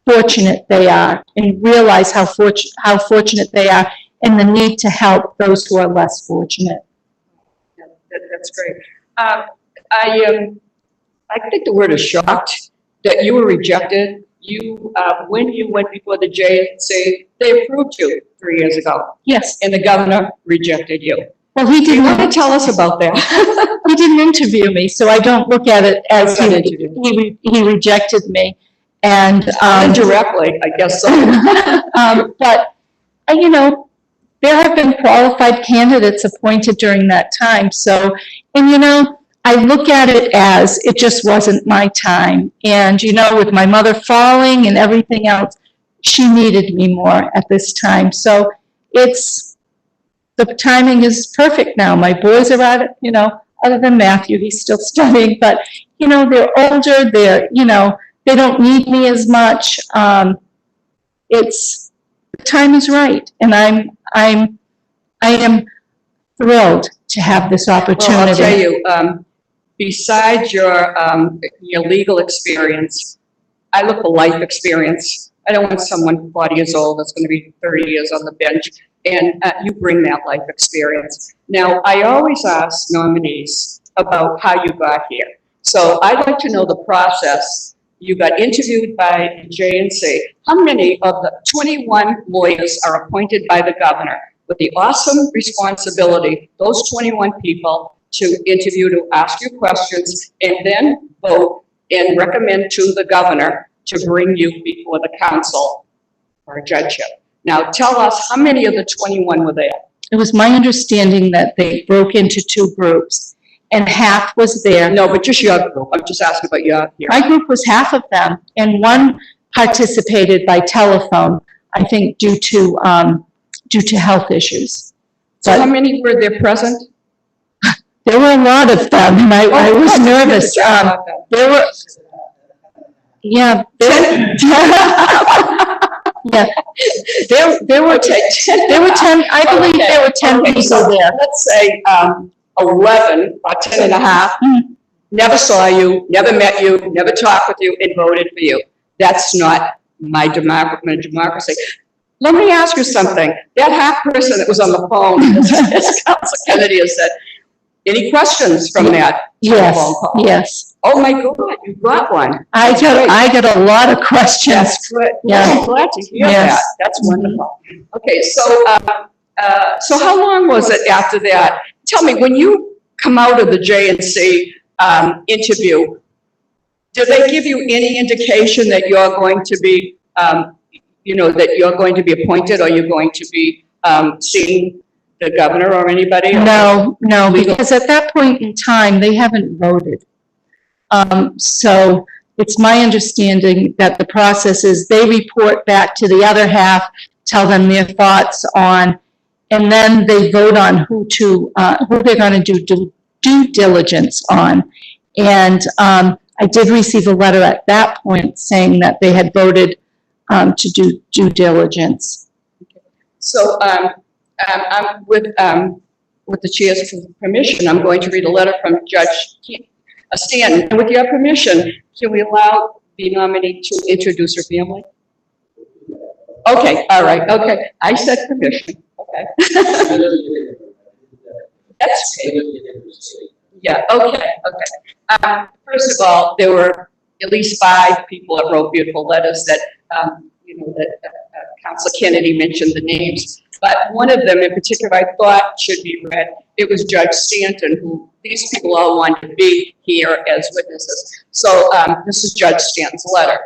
[SPEAKER 5] fortunate they are and realize how fortunate they are and the need to help those who are less fortunate.
[SPEAKER 4] That's great. I think the word is shocked that you were rejected. When you went before the JNC, they approved you 3 years ago.
[SPEAKER 5] Yes.
[SPEAKER 4] And the governor rejected you.
[SPEAKER 5] Well, he
[SPEAKER 4] Do you
[SPEAKER 5] didn't.
[SPEAKER 4] want to tell us about that?
[SPEAKER 5] He didn't interview me, so I don't look at it as he rejected me. And
[SPEAKER 4] Indirectly, I guess so.
[SPEAKER 5] but there have been qualified candidates appointed during that time. So, and I look at it as it just wasn't my time. And with my mother falling and everything else, she needed me more at this time. So the timing is perfect now. My boys are at it, other than Matthew, he's still studying, but they're older, they don't need me as much. The time is right, and I am thrilled to have this opportunity.
[SPEAKER 4] Well, I'll tell you, besides your legal experience, I look for life experience. I don't want someone 40 years old that's going to be 30 years on the bench, and you bring that life experience. Now, I always ask nominees about how you got here. So I'd like to know the process. You got interviewed by the JNC. How many of the 21 lawyers are appointed by the governor with the awesome responsibility, those 21 people, to interview, to ask you questions, and then vote and recommend to the governor to bring you before the council for a judgeship? Now, tell us, how many of the 21 were there?
[SPEAKER 5] It was my understanding that they broke into two groups, and half was there.
[SPEAKER 4] No, but just your group. I'm just asking about your.
[SPEAKER 5] My group was half of them, and one participated by telephone, I think due to health issues.
[SPEAKER 4] So how many were there present?
[SPEAKER 5] There were a lot of them, and I was nervous. There were, yeah, yeah, there were 10, I believe there were 10
[SPEAKER 4] Okay,
[SPEAKER 5] people
[SPEAKER 4] so
[SPEAKER 5] there.
[SPEAKER 4] let's say 11 or 10 and a half, never saw you, never met you, never talked with you, and voted for you. That's not my democracy. Let me ask you something. That half person that was on the phone, as Councilor Kennedy has said, any questions from that
[SPEAKER 5] Yes,
[SPEAKER 4] phone call?
[SPEAKER 5] yes.
[SPEAKER 4] Oh my God, you got one.
[SPEAKER 5] I got a lot of questions.
[SPEAKER 4] That's good.
[SPEAKER 5] Yeah.
[SPEAKER 4] I'm glad to hear
[SPEAKER 5] Yes.
[SPEAKER 4] that. That's wonderful. Okay, so how long was it after that? Tell me, when you come out of the JNC interview, do they give you any indication that you're going to be, that you're going to be appointed, or you're going to be seeing the governor or anybody?
[SPEAKER 5] No, because at that point in time, they haven't voted. So it's my understanding that the process is they report back to the other half, tell them their thoughts on, and then they vote on who they're going to do due diligence on. And I did receive a letter at that point saying that they had voted to do due diligence.
[SPEAKER 4] So I'm with the chair's permission, I'm going to read a letter from Judge Stanton. And with your permission, can we allow the nominee to introduce her family? Okay, all right, okay. I said permission, okay. That's okay. Yeah, okay. First of all, there were at least 5 people that wrote beautiful letters that, Councilor Kennedy mentioned the names. But one of them in particular I thought should be read. It was Judge Stanton, who these people all wanted to be here as witnesses. So this is Judge Stanton's letter.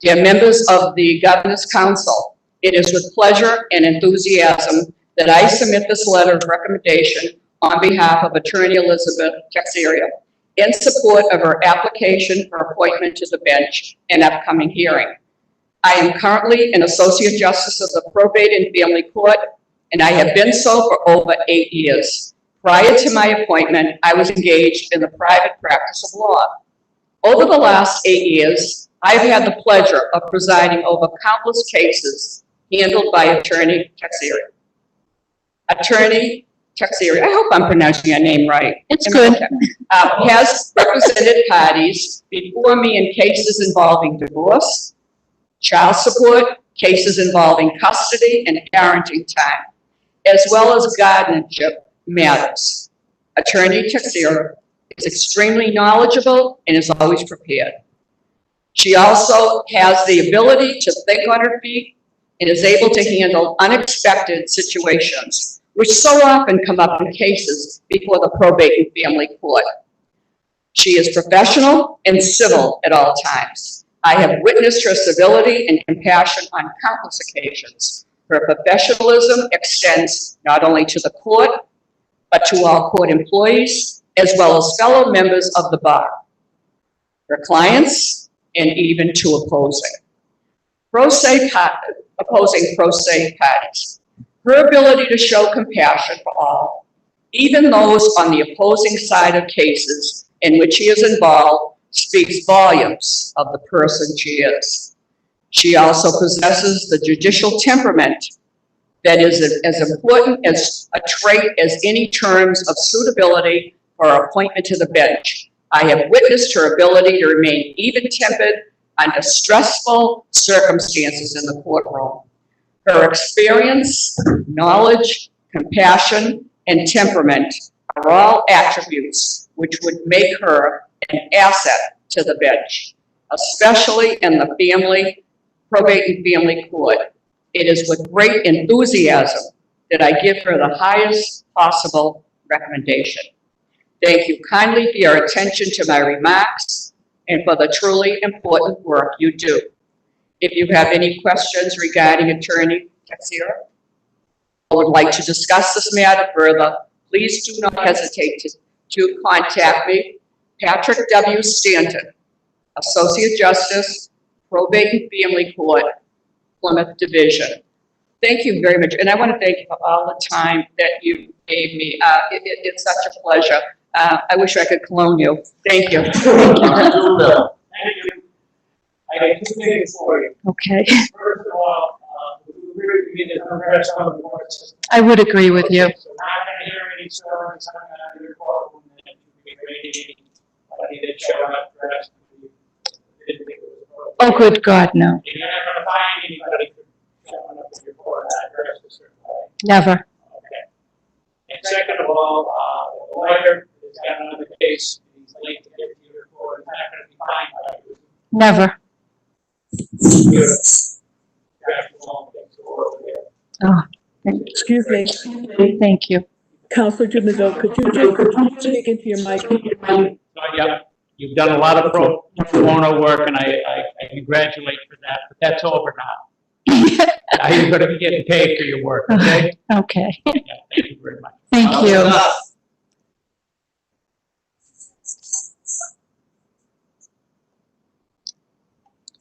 [SPEAKER 4] Dear members of the Governor's Council, it is with pleasure and enthusiasm that I submit this letter of recommendation on behalf of Attorney Elizabeth Teixeira in support of her application for appointment to the bench and upcoming hearing. I am currently an Associate Justice of the Probate and Family Court, and I have been so for over 8 years. Prior to my appointment, I was engaged in the private practice of law. Over the last 8 years, I've had the pleasure of presiding over countless cases handled by Attorney Teixeira. Attorney Teixeira, I hope I'm pronouncing your name right.
[SPEAKER 5] It's good.
[SPEAKER 4] Has represented parties before me in cases involving divorce, child support, cases involving custody and parenting time, as well as guardianship matters. Attorney Teixeira is extremely knowledgeable and is always prepared. She also has the ability to think on her feet and is able to handle unexpected situations, which so often come up in cases before the Probate and Family Court. She is professional and civil at all times. I have witnessed her civility and compassion on countless occasions. Her professionalism extends not only to the court, but to all court employees, as well as fellow members of the bar, her clients, and even to opposing pro se parties. Her ability to show compassion for all, even those on the opposing side of cases in which she is involved, speaks volumes of the person she is. She also possesses the judicial temperament that is as important as a trait as any terms of suitability for appointment to the bench. I have witnessed her ability to remain even-tempered under stressful circumstances in the courtroom. Her experience, knowledge, compassion, and temperament are all attributes which would make her an asset to the bench, especially in the Probate and Family Court. It is with great enthusiasm that I give her the highest possible recommendation. Thank you kindly for your attention to my remarks and for the truly important work you do. If you have any questions regarding Attorney Teixeira or would like to discuss this matter further, please do not hesitate to contact me, Patrick W. Stanton, Associate Justice, Probate and Family Court, Plymouth Division. Thank you very much. And I want to thank you for all the time that you gave me. It's such a pleasure. I wish I could clone you. Thank you.
[SPEAKER 6] Thank you. I got two things for you.
[SPEAKER 5] Okay,
[SPEAKER 6] First of all, we need to progress on the board system.
[SPEAKER 5] I would agree with you.
[SPEAKER 6] So not gonna hear any stories, I'm gonna report when that you be ready. I need to show up dressed. Didn't think it was appropriate.
[SPEAKER 5] Oh, good God, no,
[SPEAKER 6] You're not gonna find anybody showing up to report not dressed a certain way.
[SPEAKER 5] never,
[SPEAKER 6] Okay. And second of all, the lawyer has got another case, he's late to get to your report, he's not gonna be fined by you.
[SPEAKER 5] never. Oh,
[SPEAKER 2] Excuse me,
[SPEAKER 5] thank you.
[SPEAKER 2] Counselor Jubinville, could you just speak into your mic?
[SPEAKER 6] Yeah, you've done a lot of pro bono work, and I congratulate you for that, but that's over now. Now you're gonna be getting paid for your work, okay?
[SPEAKER 5] Okay,
[SPEAKER 6] Yeah, thank you very much.
[SPEAKER 5] thank you.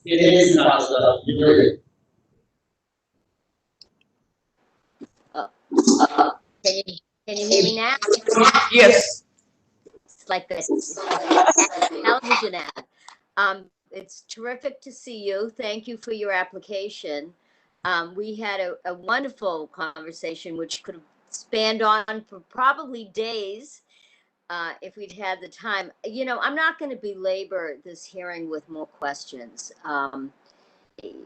[SPEAKER 1] It is not, you
[SPEAKER 7] Can you hear me now?
[SPEAKER 4] Yes.
[SPEAKER 7] It's like this television ad. It's terrific to see you. Thank you for your application. We had a wonderful conversation, which could have spanned on for probably days if we'd had the time. You know, I'm not going to belabor this hearing with more questions.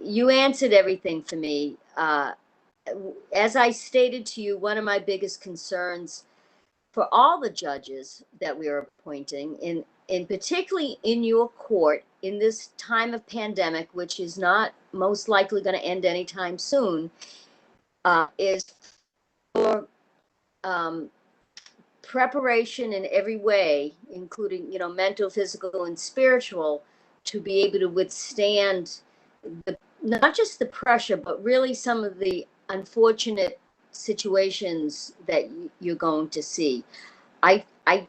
[SPEAKER 7] You answered everything for me. As I stated to you, one of my biggest concerns for all the judges that we are appointing, in particularly in your court, in this time of pandemic, which is not most likely going to end anytime soon, is for preparation in every way, including, you know, mental, physical, and spiritual, to be able to withstand not just the pressure, but really some of the unfortunate situations that you're going to see. I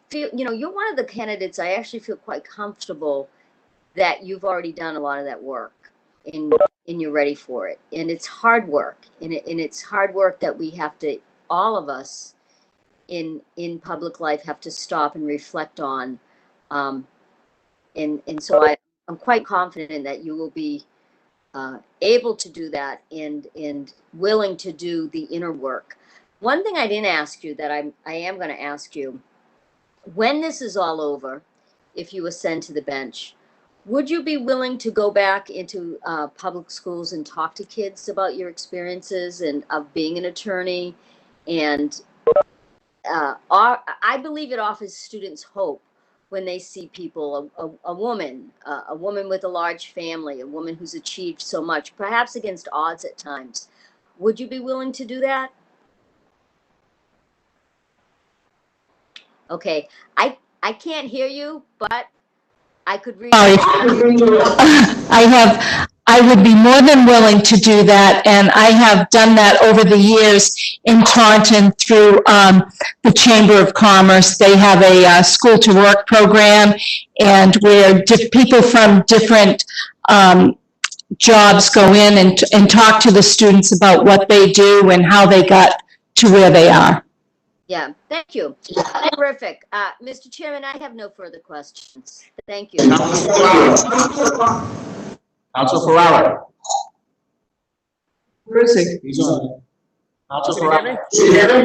[SPEAKER 7] feel, you know, you're one of the candidates I actually feel quite comfortable that you've already done a lot of that work and you're ready for it. And it's hard work. And it's hard work that we have to, all of us in public life, have to stop and reflect on. And so I'm quite confident that you will be able to do that and willing to do the inner work. One thing I didn't ask you that I am going to ask you, when this is all over, if you ascend to the bench, would you be willing to go back into public schools and talk to kids about your experiences and of being an attorney? And I believe it offers students hope when they see people, a woman with a large family, a woman who's achieved so much, perhaps against odds at times. Would you be willing to do that? Okay, I can't hear you, but I could read.
[SPEAKER 5] Sorry. I would be more than willing to do that, and I have done that over the years in Taunton through the Chamber of Commerce. They have a school to work program, and where people from different jobs go in and talk to the students about what they do and how they got to where they are.
[SPEAKER 7] Yeah, thank you. Terrific. Mr. Chairman, I have no further questions. Thank you.
[SPEAKER 1] Council Ferrara.
[SPEAKER 2] Where is he?
[SPEAKER 1] He's on. Council Ferrara.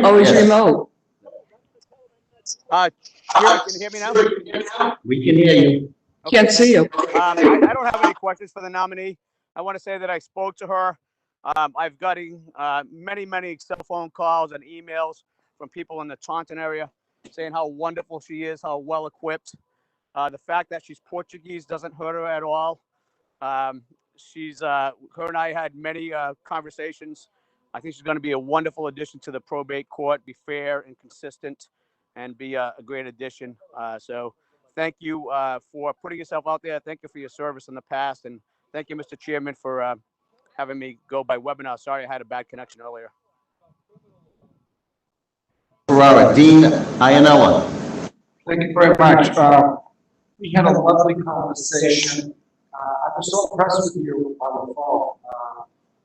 [SPEAKER 2] Oh, he's remote.
[SPEAKER 8] Chair, can you hear me now?
[SPEAKER 1] We can hear you.
[SPEAKER 8] Okay.
[SPEAKER 2] Can't see you.
[SPEAKER 8] I don't have any questions for the nominee. I want to say that I spoke to her. I've gotten many cell phone calls and emails from people in the Taunton area saying how wonderful she is, how well equipped. The fact that she's Portuguese doesn't hurt her at all. Her and I had many conversations. I think she's going to be a wonderful addition to the probate court, be fair and consistent, and be a great addition. So thank you for putting yourself out there. Thank you for your service in the past. And thank you, Mr. Chairman, for having me go by webinar. Sorry, I had a bad connection earlier.
[SPEAKER 1] Ferrara. Dean Iannella.
[SPEAKER 9] Thank you very much. We had a lovely conversation. I was so impressed with you on the phone.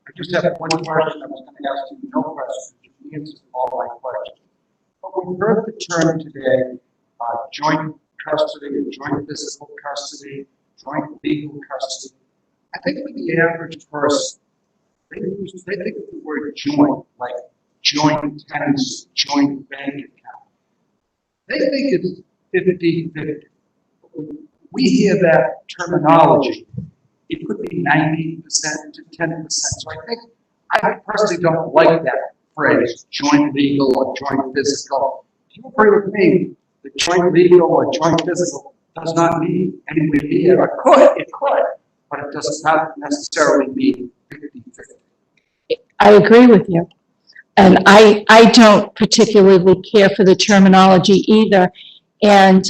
[SPEAKER 9] I just have one question. I was going to ask you no questions. You answered all my questions. But we heard the term today, joint custody, joint physical custody, joint legal custody. I think for the average person, they think of the word joint, like joint tenancy, joint bank account. They think it's 50-50. We hear that terminology. It could be 90% to 10%. So I personally don't like that phrase, joint legal or joint physical. Do you agree with me? The joint legal or joint physical does not mean anywhere near. It could, but it does not necessarily mean 50-50.
[SPEAKER 5] I agree with you. And I don't particularly care for the terminology either. And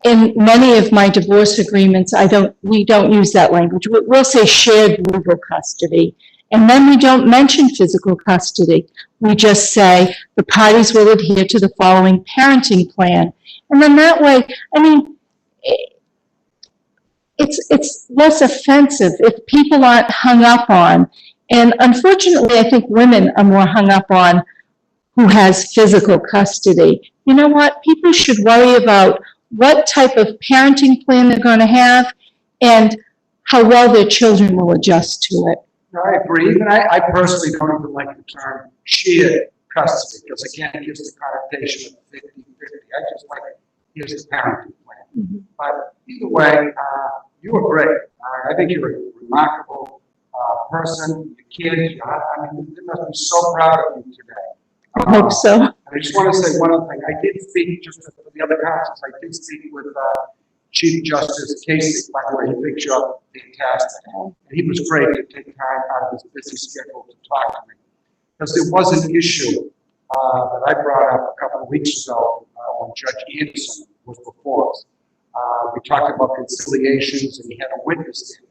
[SPEAKER 5] in many of my divorce agreements, we don't use that language. We'll say shared legal custody. And then we don't mention physical custody. We just say the parties will adhere to the following parenting plan. And then that way, I mean, it's less offensive if people aren't hung up on. And unfortunately, I think women are more hung up on who has physical custody. You know what? People should worry about what type of parenting plan they're going to have and how well their children will adjust to it.
[SPEAKER 9] No, I agree. And I personally don't even like the term shared custody because, again, it gives the connotation of 50-50. I just like it. Here's the parenting plan. Mm-hmm. But either way, you were great. I think you're a remarkable person. Your kids, I mean, they must be so proud of you today.
[SPEAKER 5] I hope so.
[SPEAKER 9] I just want to say one other thing. I did speak, just for the other councils, I did speak with Chief Justice Casey, by the way. He picked you up fantastic. And he was great to take time out of his busy schedule to talk to me. Because there was an issue that I brought up a couple of weeks ago when Judge Anderson was before us. We talked about conciliations and he had a witness there.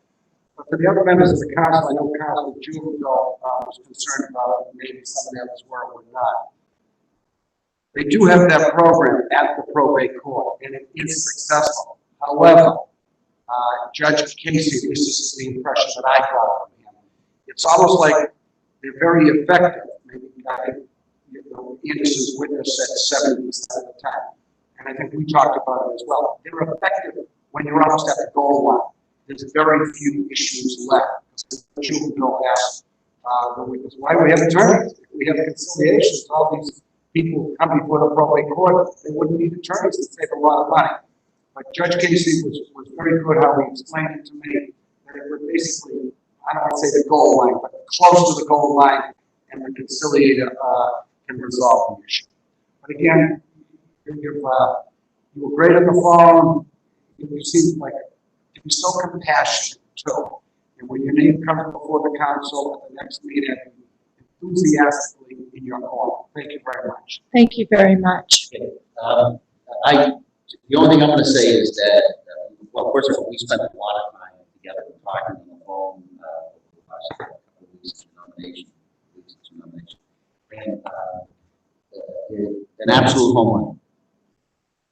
[SPEAKER 9] But for the other members of the council, I know Councilor Juvenile was concerned about maybe some of the others were or not. They do have that program at the probate court, and it is successful. However, Judge Casey, this is the impression that I got from him. It's almost like they're very effective. Maybe Anderson's witness said 70% of the time, and I think we talked about it as well. They're effective when you're almost at the goal line. There's very few issues left. Juvenile asked the witness, why do we have attorneys? If we have conciliations, all these people come before the probate court, they wouldn't need attorneys to save a lot of money. But Judge Casey was very good how he explained it to me, that it was basically, I don't want to say the goal line, but close to the goal line, and the conciliator can resolve the issue. But again, you were great on the phone. You seemed like to be so compassionate too. And when your name comes before the council at the next meeting, enthusiastically in your corner. Thank you very much.
[SPEAKER 5] Thank you very much.
[SPEAKER 1] Okay. The only thing I'm going to say is that, well, first of all, we spent a lot of time together talking on the phone over the last couple of weeks of nomination, and an absolute home run.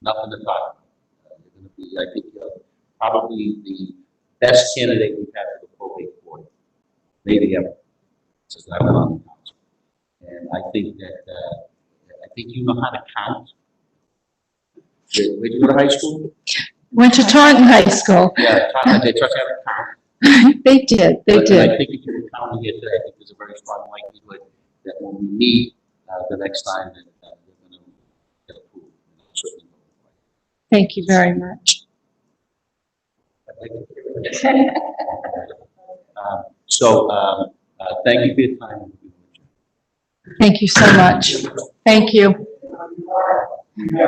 [SPEAKER 1] Nothing to talk about. You're going to be, I think, probably the best candidate we've had for the probate board, maybe ever, since I've been on the council. And I think that I think you know how to count. Where'd you go to high school?
[SPEAKER 5] Went to Taunton High School.
[SPEAKER 1] Yeah, Taunton, they trust you how to count.
[SPEAKER 5] They did.
[SPEAKER 1] But I think if you're counting here today, I think there's a very strong likelihood that when we meet the next time that we're going to get approved. Certainly.
[SPEAKER 5] Thank you very much.
[SPEAKER 1] Thank you for your time.
[SPEAKER 5] Thank you so much. Thank you.
[SPEAKER 3] Thank you.